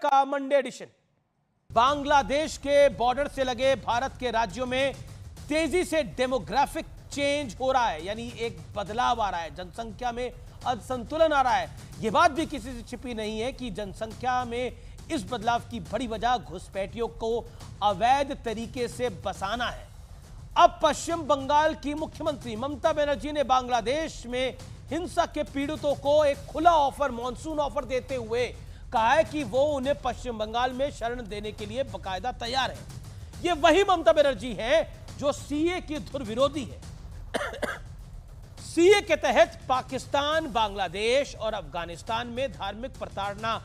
का Monday addition. Bangladesh के border से लगे भारत के राज्यों में तेजी से डेमोग्राफिक चेंज हो रहा है, यानी एक बदलाव आ रहा है, जनसंख्या में असंतुलन आ रहा है। यह बात भी किसी से छिपी नहीं है कि जनसंख्या में इस बदलाव की बड़ी वजह घुसपैठियों को अवैध तरीके से बसाना है। अब पश्चिम बंगाल की मुख्यमंत्री ममता बनर्जी ने बांग्लादेश में हिंसा के पीड़ितों को एक खुला ऑफर, मॉनसून ऑफर देते हुए कहा है कि वो उन्हें पश्चिम बंगाल में शरण देने के लिए बकायदा तैयार है। ये वही ममता बनर्जी है जो सीए की धुर विरोधी है। सीए के तहत पाकिस्तान, बांग्लादेश और अफगानिस्तान में धार्मिक प्रताड़ना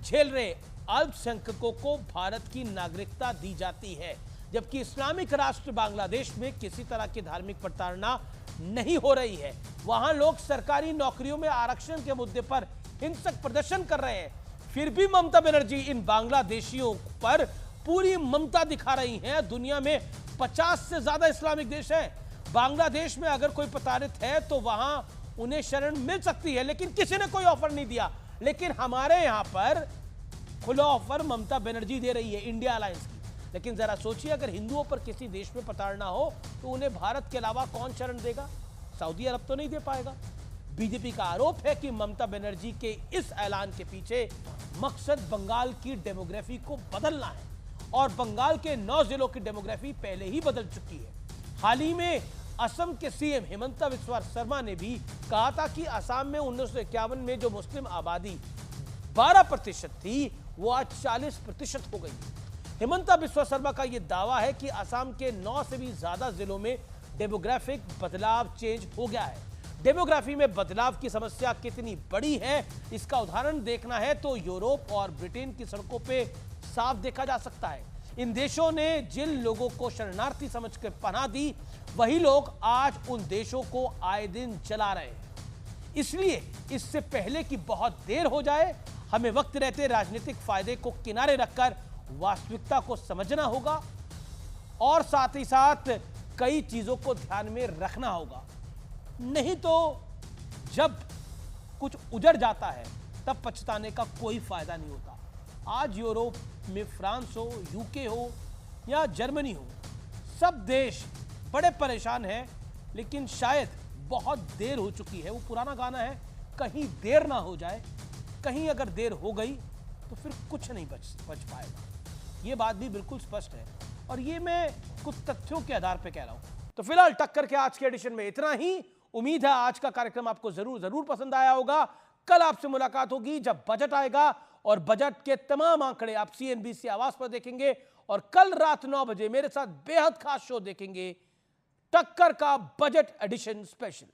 झेल रहे अल्पसंख्यकों को भारत की नागरिकता दी जाती है, जबकि इस्लामिक राष्ट्र बांग्लादेश में किसी तरह की धार्मिक प्रताड़ना नहीं हो रही है। वहां लोग सरकारी नौकरियों में आरक्षण के मुद्दे पर हिंसक प्रदर्शन कर रहे हैं। फिर भी ममता बनर्जी इन बांग्लादेशियों पर पूरी ममता दिखा रही हैं। दुनिया में 50 से ज्यादा इस्लामिक देश हैं। बांग्लादेश में अगर कोई प्रताड़ित है तो वहां उन्हें शरण मिल सकती है, लेकिन किसी ने कोई ऑफर नहीं दिया। लेकिन हमारे यहां पर खुला ऑफर ममता बनर्जी दे रही है इंडिया अलायंस की। लेकिन जरा सोचिए, अगर हिंदुओं पर किसी देश में प्रताड़ना हो तो उन्हें भारत के अलावा कौन शरण देगा? सऊदी अरब तो नहीं दे पाएगा। बीजेपी का आरोप है कि ममता बनर्जी के इस ऐलान के पीछे मकसद बंगाल की डेमोग्राफी को बदलना है, और बंगाल के 9 जिलों की डेमोग्राफी पहले ही बदल चुकी है। हाल ही में असम के सीएम हिमंता बिस्वा शर्मा ने भी कहा था कि असम में 1951 में जो मुस्लिम आबादी 12% थी, वो आज 40% हो गई। हिमंता बिस्वा शर्मा का यह दावा है कि असम के 9 से भी ज्यादा जिलों में डेमोग्राफिक बदलाव चेंज हो गया है। डेमोग्राफी में बदलाव की समस्या कितनी बड़ी है, इसका उदाहरण देखना है तो यूरोप और ब्रिटेन की सड़कों पे साफ देखा जा सकता है। इन देशों ने जिन लोगों को शरणार्थी समझकर पनाह दी, वही लोग आज उन देशों को आए दिन चला रहे हैं। इसलिए इससे पहले कि बहुत देर हो जाए, हमें वक्त रहते राजनीतिक फायदे को किनारे रखकर वास्तविकता को समझना होगा, और साथ ही साथ कई चीजों को ध्यान में रखना होगा। नहीं तो जब कुछ उजड़ जाता है तब पछताने का कोई फायदा नहीं होता। आज यूरोप में फ्रांस हो, यूके हो या जर्मनी हो, सब देश बड़े परेशान हैं, लेकिन शायद बहुत देर हो चुकी है। वो पुराना गाना है, कहीं देर ना हो जाए। कहीं अगर देर हो गई तो फिर कुछ नहीं बच पाएगा। ये बात भी बिल्कुल स्पष्ट है, और ये मैं कुछ तथ्यों के आधार पर कह रहा हूं। तो फिलहाल टक्कर के आज के एडिशन में इतना ही। उम्मीद है आज का कार्यक्रम आपको जरूर पसंद आया होगा। कल आपसे मुलाकात होगी जब बजट आएगा, और बजट के तमाम आंकड़े आप CNBC आवाज पर देखेंगे। और कल रात 9 बजे मेरे साथ बेहद खास शो देखेंगे, टक्कर का बजट एडिशन स्पेशल।